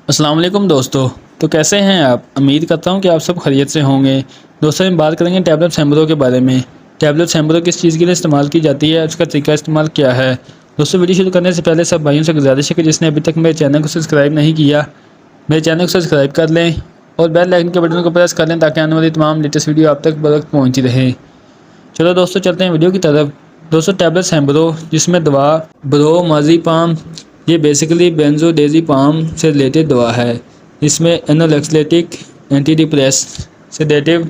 अस्सलाम वालेकुम दोस्तों। तो कैसे हैं आप? उम्मीद करता हूं कि आप सब खैरियत से होंगे। दोस्तों हम बात करेंगे टैबलेट सैम्बरो के बारे में। टैबलेट सैम्बरो किस चीज़ के लिए इस्तेमाल की जाती है, उसका तरीका इस्तेमाल क्या है। दोस्तों वीडियो शुरू करने से पहले सब भाइयों से गुजारिश है कि जिसने अभी तक मेरे चैनल को सब्सक्राइब नहीं किया, मेरे चैनल को सब्सक्राइब कर लें और बेल आइकन के बटन को प्रेस कर लें ताकि आने वाली तमाम लेटेस्ट वीडियो आप तक बर वक्त पहुँचती रहे। चलो दोस्तों चलते हैं वीडियो की तरफ। दोस्तों टैबलेट सैम्बरो जिसमें दवा ब्रोमाज़ेपाम, ये बेसिकली बेंजोडाज़ेपाम से रिलेटेड दवा है। इसमें analgesic, anti depress, sedative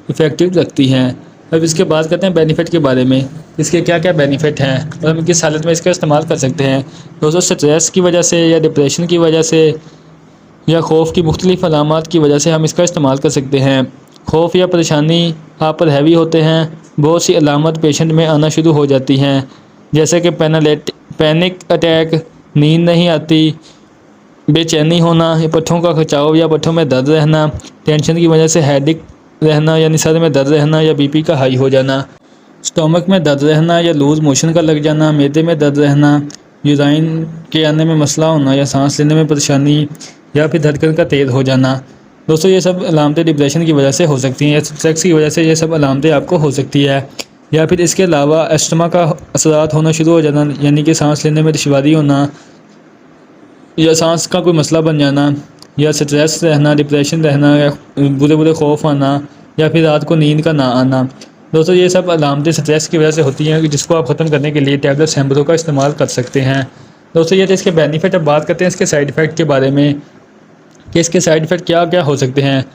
effective रखती हैं। अब इसके बात करते हैं बेनिफिट के बारे में, इसके क्या क्या बेनिफिट हैं और हम किस हालत में इसका इस्तेमाल कर सकते हैं। दोस्तों स्ट्रेस की वजह से या डिप्रेशन की वजह से या खौफ की मुख्तलिफ अलामात की वजह से हम इसका इस्तेमाल कर सकते हैं। खौफ या परेशानी आप पर हैवी होते हैं, बहुत सी अलामत पेशेंट में आना शुरू हो जाती हैं, जैसे कि पैनिक अटैक, नींद नहीं आती, बेचैनी होना, या पट्ठों का खिंचाव या पट्ठों में दर्द रहना, टेंशन की वजह से हेडेक रहना यानी सर में दर्द रहना या बीपी का हाई हो जाना, स्टोमक में दर्द रहना या लूज़ मोशन का लग जाना, मैदे में दर्द रहना, यूराइन के आने में मसला होना या सांस लेने में परेशानी या फिर धड़कन का तेज़ हो जाना। दोस्तों ये सब अलामतें डिप्रेशन की वजह से हो सकती हैं या स्ट्रेस की वजह से ये सब अलामतें आपको हो सकती है। या फिर इसके अलावा अस्थमा का असरात होना शुरू हो जाना, यानी कि सांस लेने में दुश्वारी होना या सांस का कोई मसला बन जाना, या स्ट्रेस रहना, डिप्रेशन रहना, या बुरे बुरे खौफ आना, या फिर रात को नींद का ना आना। दोस्तों ये सब अलामतें स्ट्रेस की वजह से होती हैं जिसको आप ख़त्म करने के लिए टैबलेट सैम्बरो का इस्तेमाल कर सकते हैं। दोस्तों ये तो इसके बेनिफिट। अब बात करते हैं इसके साइड इफ़ेक्ट के बारे में कि इसके साइड इफ़ेक्ट क्या क्या हो सकते हैं।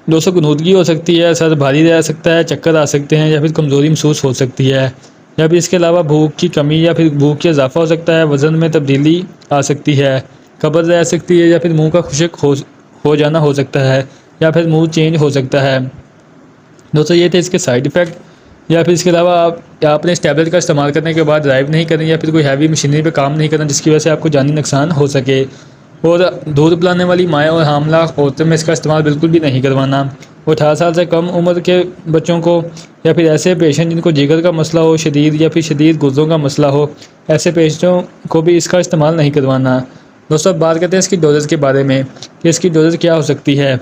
दोस्तों गनूदगी हो सकती है, सर भारी रह सकता है, चक्कर आ सकते हैं या फिर कमज़ोरी महसूस हो सकती है, या फिर इसके अलावा भूख की कमी या फिर भूख का इजाफा हो सकता है, वज़न में तब्दीली आ सकती है, कब्ज़ रह सकती है, या फिर मुंह का खुश्क हो जाना हो सकता है, या फिर मूड चेंज हो सकता है। दोस्तों ये थे इसके साइड इफ़ेक्ट। या फिर इसके अलावा आपने इस टैबलेट का इस्तेमाल करने के बाद ड्राइव नहीं करनी या फिर कोई हैवी मशीनरी पे काम नहीं करना जिसकी वजह से आपको जानी नुकसान हो सके। और दूध पिलाने वाली माएँ और हामला औरतों में इसका इस्तेमाल बिल्कुल भी नहीं करवाना। और 18 साल से कम उम्र के बच्चों को या फिर ऐसे पेशेंट जिनको जिगर का मसला हो शदीद या फिर शदीद गुर्दों का मसला हो, ऐसे पेशेंटों को भी इसका इस्तेमाल नहीं करवाना। दोस्तों अब बात करते हैं इसकी डोजेज़ के बारे में कि इसकी डोजेज़ क्या हो सकती है।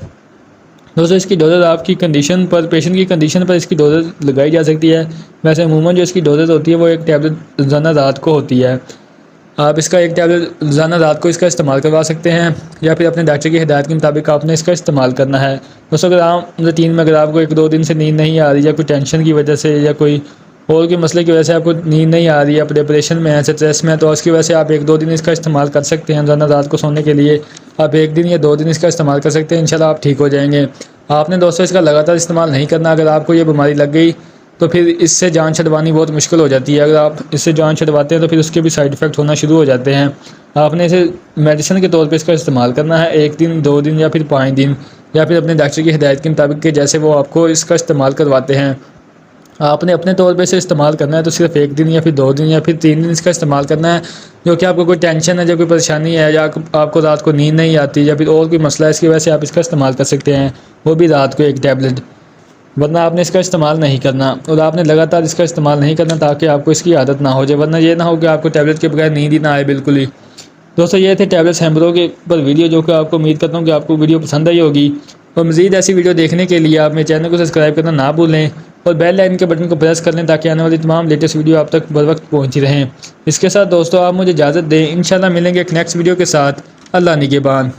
दोस्तों इसकी डोजेज़ आपकी कंडीशन पर, पेशेंट की कंडीशन पर इसकी डोजेज़ लगाई जा सकती है। वैसे अमूमन जो इसकी डोजेज़ होती है वो एक टैबलेट रोज़ाना रात को होती है। आप इसका एक टैबलेट रोज़ाना रात को इसका इस्तेमाल करवा सकते हैं या फिर अपने डॉक्टर की हिदायत के मुताबिक आपने इसका इस्तेमाल करना है। दोस्तों अगर आप रूटीन में अगर आपको 1-2 दिन से नींद नहीं आ रही या कोई टेंशन की वजह से या कोई और के मसले की वजह से आपको नींद नहीं आ रही है, आप डिप्रेशन में हैं, स्ट्रेस में हैं, तो उसकी वजह से आप 1-2 दिन इसका इस्तेमाल कर सकते हैं। रोज़ाना रात को सोने के लिए आप 1 दिन या 2 दिन इसका इस्तेमाल कर सकते हैं, इंशाल्लाह आप ठीक हो जाएंगे। आपने दोस्तों इसका लगातार इस्तेमाल नहीं करना। अगर आपको ये बीमारी लग गई तो फिर इससे जान छुड़वानी बहुत मुश्किल हो जाती है। अगर आप इससे जान छुड़वाते हैं तो फिर उसके भी साइड इफ़ेक्ट होना शुरू हो जाते हैं। आपने इसे मेडिसिन के तौर पे इसका इस्तेमाल करना है, 1 दिन, 2 दिन या फिर 5 दिन, या फिर अपने डॉक्टर की हिदायत के मुताबिक के जैसे वो आपको इसका इस्तेमाल करवाते हैं। आपने अपने तौर पे इसे इस्तेमाल करना है तो सिर्फ 1 दिन या फिर 2 दिन या फिर 3 दिन इसका इस्तेमाल करना है। जो कि आपको कोई टेंशन है, जो कोई परेशानी है, या आपको रात को नींद नहीं आती या फिर और कोई मसला है, इसकी वजह से आप इसका इस्तेमाल कर सकते हैं, वो भी रात को 1 टैबलेट। वरना आपने इसका इस्तेमाल नहीं करना और आपने लगातार इसका इस्तेमाल नहीं करना ताकि आपको इसकी आदत ना हो जाए, वरना ये ना हो कि आपको टैबलेट के बगैर नींद ही ना आए बिल्कुल ही। दोस्तों ये थे टैबलेट सैम्बरो के पर वीडियो, जो कि आपको उम्मीद करता हूँ कि आपको वीडियो पसंद आई होगी। और मज़ीद ऐसी वीडियो देखने के लिए आप मेरे चैनल को सब्सक्राइब करना ना भूलें और बेल आइकन के बटन को प्रेस कर लें ताकि आने वाली तमाम लेटेस्ट वीडियो आप तक बर वक्त पहुँची रहें। इसके साथ दोस्तों आप मुझे इजाज़त दें, इंशाल्लाह मिलेंगे एक नेक्स्ट वीडियो के साथ। अल्लाह निगहबान।